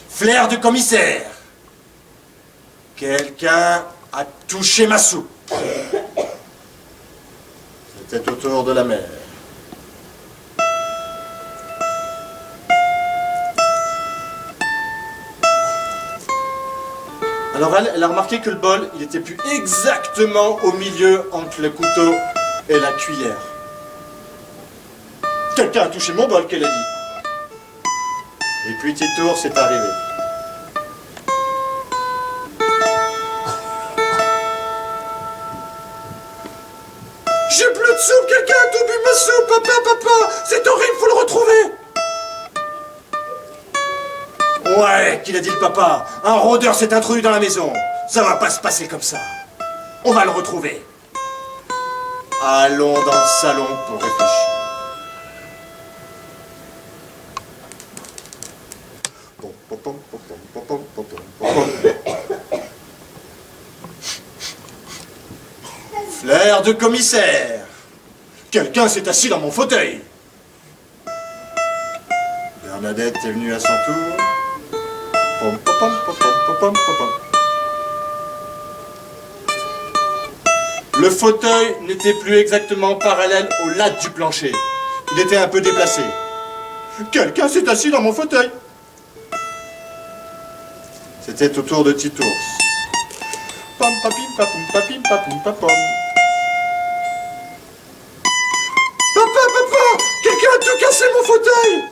Flair de commissaire. Quelqu'un a touché ma soupe. C'était autour de la mer. Alors elle a remarqué que le bol, il était plus exactement au milieu entre le couteau et la cuillère. Quelqu'un a touché mon bol, qu'elle a dit. Et puis Titours est arrivé. J'ai plus de soupe, quelqu'un a tout bu ma soupe, papa, c'est horrible, faut le retrouver. Ouais, qu'il a dit le papa, un rôdeur s'est introduit dans la maison. Ça va pas se passer comme ça. On va le retrouver. Allons dans le salon pour réfléchir. Flair de commissaire. Quelqu'un s'est assis dans mon fauteuil. Bernadette est venue à son tour. Pom, pom, pom, pom, pom, pom, pom, pom. Le fauteuil n'était plus exactement parallèle aux lattes du plancher. Il était un peu déplacé. Quelqu'un s'est assis dans mon fauteuil. C'était au tour de Titours. Pom papim papum papim papum papom. Papa, quelqu'un a tout cassé mon fauteuil.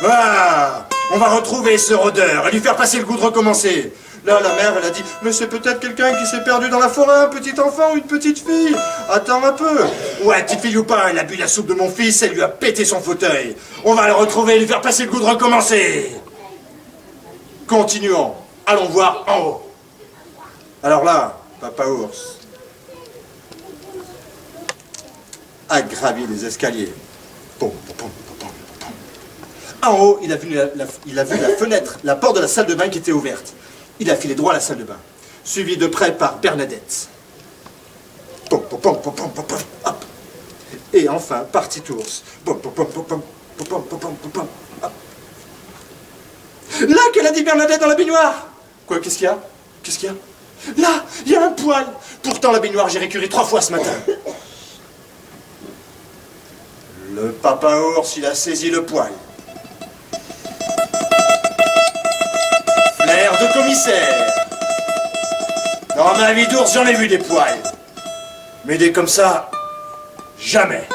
Ah, on va retrouver ce rôdeur et lui faire passer le goût de recommencer. Là, la mère, elle a dit, mais c'est peut-être quelqu'un qui s'est perdu dans la forêt, un petit enfant ou une petite fille. Attends un peu. Ouais, petite fille ou pas, elle a bu la soupe de mon fils, elle lui a pété son fauteuil. On va le retrouver et lui faire passer le goût de recommencer. Continuons. Allons voir en haut. Alors là, Papa Ours a gravi les escaliers. Pom, pom, pom, pom, pom. En haut, il a vu la fenêtre, la porte de la salle de bain qui était ouverte. Il a filé droit à la salle de bain, suivi de près par Bernadette. Pom, pom, pom, pom, pom, pom, pom, hop. Et enfin, par Titours. Pom, pom, pom, pom, pom, pom, pom, pom, pom, pom, hop. Là, qu'elle a dit Bernadette dans la baignoire. Quoi, qu'est-ce qu'il y a? Qu'est-ce qu'il y a? Là, il y a un poil. Pourtant, la baignoire, j'ai récuré 3 fois ce matin. Le Papa Ours, il a saisi le poil. Flair de commissaire. Dans ma vie d'ours, j'en ai vu des poils. Mais des comme ça, jamais.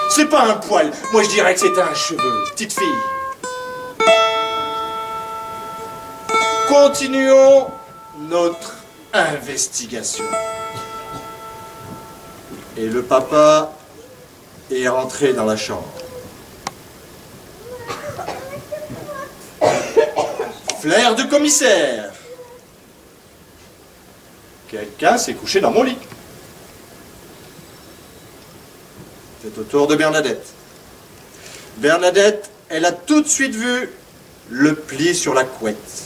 C'est pas un poil. Moi, je dirais que c'est un cheveu. Petite fille. Continuons notre investigation. Et le papa est rentré dans la chambre. Flair de commissaire. Quelqu'un s'est couché dans mon lit. C'est au tour de Bernadette. Bernadette, elle a tout de suite vu le pli sur la couette.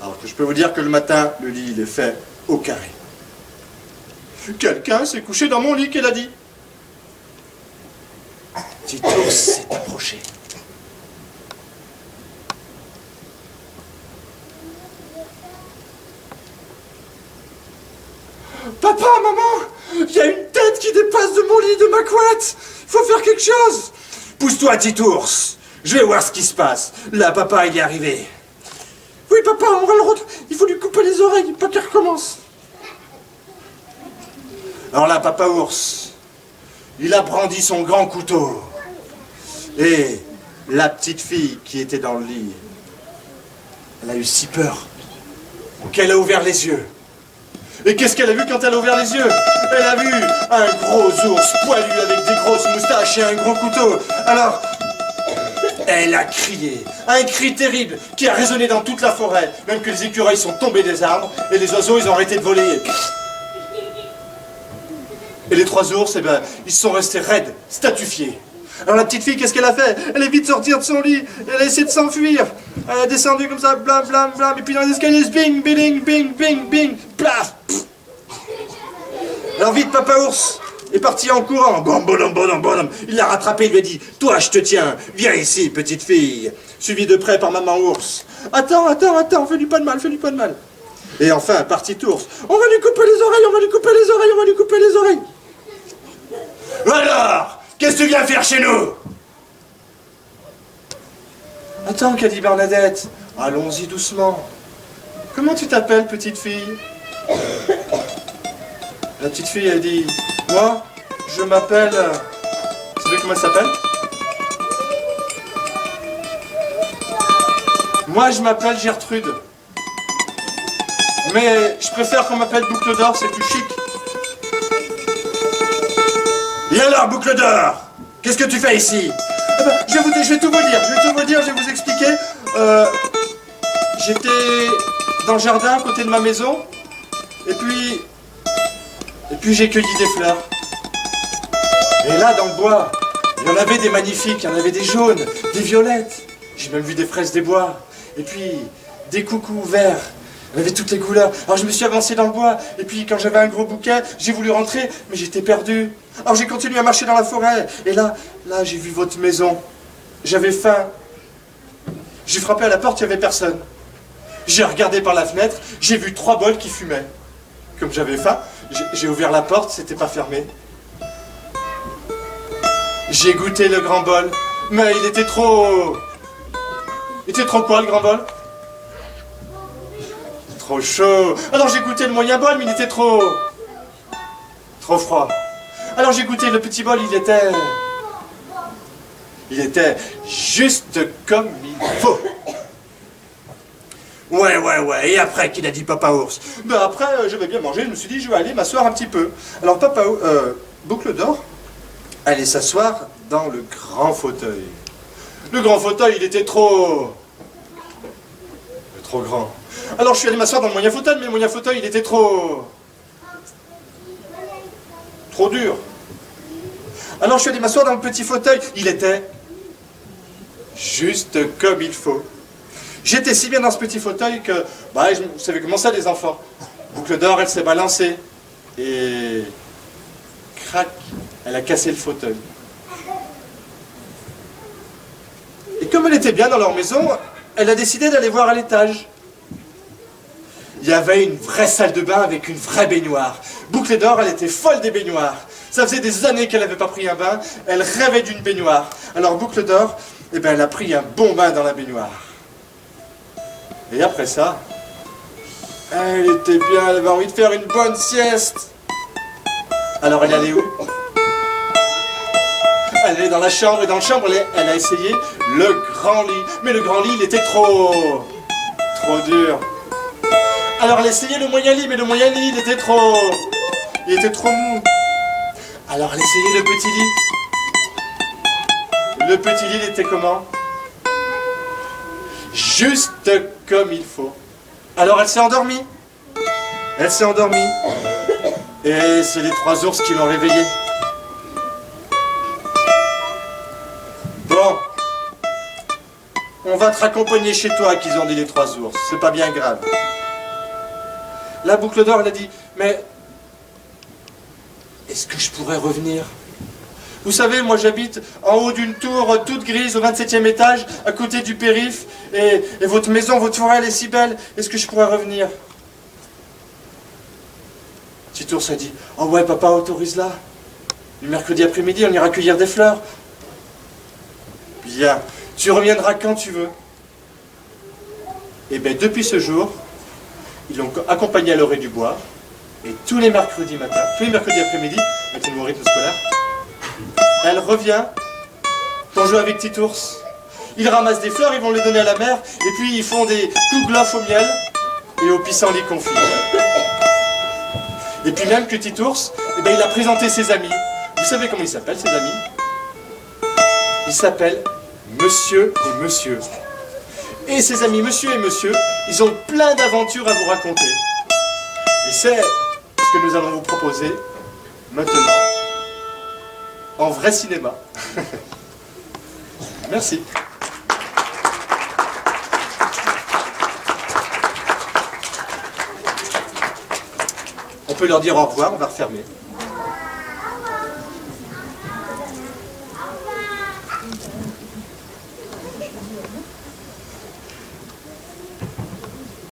Alors que je peux vous dire que le matin, le lit, il est fait au carré. Quelqu'un s'est couché dans mon lit, qu'elle a dit. Titours s'est approché. Papa, maman, il y a une tête qui dépasse de mon lit, de ma couette. Il faut faire quelque chose. Pousse-toi, Titours. Je vais voir ce qui se passe. Là, papa, il est arrivé. Oui, papa, on va le retrouver. Il faut lui couper les oreilles, pas qu'il recommence. Alors là, Papa Ours, il a brandi son grand couteau. Et la petite fille qui était dans le lit, elle a eu si peur qu'elle a ouvert les yeux. Et qu'est-ce qu'elle a vu quand elle a ouvert les yeux? Elle a vu un gros ours poilu avec des grosses moustaches et un gros couteau. Alors, elle a crié, un cri terrible qui a résonné dans toute la forêt, même que les écureuils sont tombés des arbres et les oiseaux, ils ont arrêté de voler. Et les 3 ours, eh ben, ils sont restés raides, statufiés. Alors la petite fille, qu'est-ce qu'elle a fait? Elle est vite sortie de son lit, elle a essayé de s'enfuir. Elle a descendu comme ça, blam, blam, blam, et puis dans les escaliers, bing, bing, bing, bing, bing, plaf. Alors vite, Papa Ours, est parti en courant. Bam, bam, bam, bam. Il l'a rattrapé, il lui a dit, toi, je te tiens, viens ici, petite fille. Suivi de près par maman ours. Attends, fais-lui pas de mal, fais-lui pas de mal. Et enfin, parti ours. On va lui couper les oreilles, on va lui couper les oreilles, on va lui couper les oreilles. Alors, qu'est-ce que tu viens faire chez nous? Attends, qu'a dit Bernadette. Allons-y doucement. Comment tu t'appelles, petite fille? La petite fille, elle dit, moi, je m'appelle... Vous savez comment elle s'appelle? Moi, je m'appelle Gertrude. Mais je préfère qu'on m'appelle Boucle d'Or, c'est plus chic. Et alors, Boucle d'Or, qu'est-ce que tu fais ici? Eh ben, je vais tout vous dire, je vais vous expliquer. J'étais dans le jardin, à côté de ma maison, et puis j'ai cueilli des fleurs. Et là, dans le bois, il y en avait des magnifiques, il y en avait des jaunes, des violettes. J'ai même vu des fraises des bois, et puis des coucous verts. Il y avait toutes les couleurs. Alors je me suis avancé dans le bois, et puis quand j'avais un gros bouquet, j'ai voulu rentrer, mais j'étais perdu. Alors j'ai continué à marcher dans la forêt, et là j'ai vu votre maison. J'avais faim. J'ai frappé à la porte, il n'y avait personne. J'ai regardé par la fenêtre, j'ai vu 3 bols qui fumaient. Comme j'avais faim, j'ai ouvert la porte, c'était pas fermé. J'ai goûté le grand bol, mais il était trop... Il était trop quoi, le grand bol? Trop chaud. Alors j'ai goûté le moyen bol, mais il était trop froid. Alors j'ai goûté le petit bol, il était juste comme il faut. Ouais. Et après, qu'il a dit Papa Ours? Ben après, j'avais bien mangé, je me suis dit, je vais aller m'asseoir un petit peu. Alors Boucle d'Or allait s'asseoir dans le grand fauteuil. Le grand fauteuil, il était trop grand. Alors je suis allé m'asseoir dans le moyen fauteuil, mais le moyen fauteuil, il était trop dur. Alors je suis allé m'asseoir dans le petit fauteuil, il était juste comme il faut. J'étais si bien dans ce petit fauteuil que, vous savez comment ça, les enfants. Boucle d'Or, elle s'est balancée et crac, elle a cassé le fauteuil. Et comme elle était bien dans leur maison, elle a décidé d'aller voir à l'étage. Il y avait une vraie salle de bain avec une vraie baignoire. Boucle d'Or, elle était folle des baignoires. Ça faisait des années qu'elle n'avait pas pris un bain, elle rêvait d'une baignoire. Alors Boucle d'Or, elle a pris un bon bain dans la baignoire. Et après ça, elle était bien, elle avait envie de faire une bonne sieste. Alors elle allait où? Elle allait dans la chambre, et dans la chambre, elle a essayé le grand lit. Mais le grand lit, il était trop dur. Alors elle a essayé le moyen lit, mais le moyen lit, il était trop mou. Alors elle a essayé le petit lit. Le petit lit, il était comment? Juste comme il faut. Alors elle s'est endormie. Et c'est les 3 ours qui l'ont réveillée. Bon. On va te raccompagner chez toi, qu'ils ont dit les 3 ours. C'est pas bien grave. La Boucle d'Or, elle a dit, mais est-ce que je pourrais revenir? Vous savez, moi j'habite en haut d'une tour toute grise au 27e étage, à côté du périph', et votre maison, votre forêt, elle est si belle, est-ce que je pourrais revenir? Petit ours a dit, oh ouais papa, autorise-la. Le mercredi après-midi, on ira cueillir des fleurs. Bien, tu reviendras quand tu veux. Et bien depuis ce jour, ils l'ont accompagnée à l'orée du bois, et tous les mercredis matin, tous les mercredis après-midi, avec le nouveau rythme scolaire, elle revient pour jouer avec Petit Ours. Ils ramassent des fleurs, ils vont les donner à la mère, et puis ils font des kouglof au miel et au pissenlit confit. Et puis même Petit Ours, il a présenté ses amis. Vous savez comment ils s'appellent, ces amis? Ils s'appellent Monsieur et Monsieur. Et ces amis Monsieur et Monsieur, ils ont plein d'aventures à vous raconter. Et c'est ce que nous allons vous proposer maintenant, en vrai cinéma. Merci. On peut leur dire au revoir, on va refermer.